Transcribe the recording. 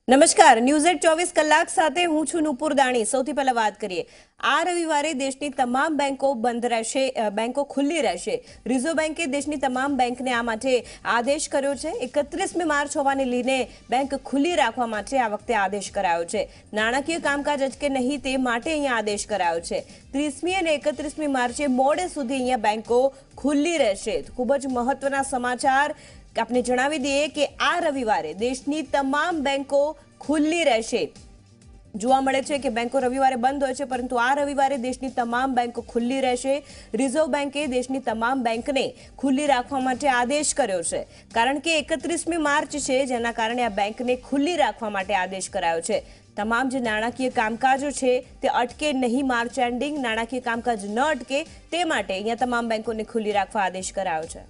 નમસ્કાર, news at 24 કલાક સાથે હું છું નુપુર દાણી। સૌથી પહેલા વાત કરીએ, આ રવિવારે દેશની તમામ બેંકો બંધ રહેશે, બેંકો ખુલ્લી રહેશે। રિઝર્વ બેંકે દેશની તમામ બેંકને આ માટે આદેશ કર્યો છે। 31મી માર્ચ હોવાને લઈને બેંક ખુલ્લી રાખવા માટે આ વખતે આદેશ કરાયો છે। નાણાકીય કામકાજ અટકે નહીં તે માટે અહીંયા આદેશ કરાયો છે। 30મી અને 31મી માર્ચે મોડે સુધી અહીંયા બેંકો ખુલ્લી રહેશે। ખૂબ જ મહત્વના સમાચાર आपने जणावी दीए कि आ रविवारे देशनी तमाम बैंको खुल्ली रहेशे। જોવા મળે છે કે બેંકો રવિવારે બંધ હોય છે, પરંતુ આ રવિવારે દેશની તમામ બેંકો ખુલ્લી રહેશે। રિઝર્વ બેંકે દેશની તમામ બેંકને ખુલ્લી રાખવા માટે આદેશ કર્યો છે, કારણ કે 31મી માર્ચ છે, જેના કારણે આ બેંકને ખુલ્લી રાખવા માટે આદેશ કરાયો છે। તમામ જે નાણાકીય કામકાજો છે તે અટકે નહીં, માર્ચ એન્ડિંગ નાણાકીય કામકાજ ન અટકે તે માટે અહીંયા તમામ બેંકોને ખુલ્લી રાખવા આદેશ કરાયો છે।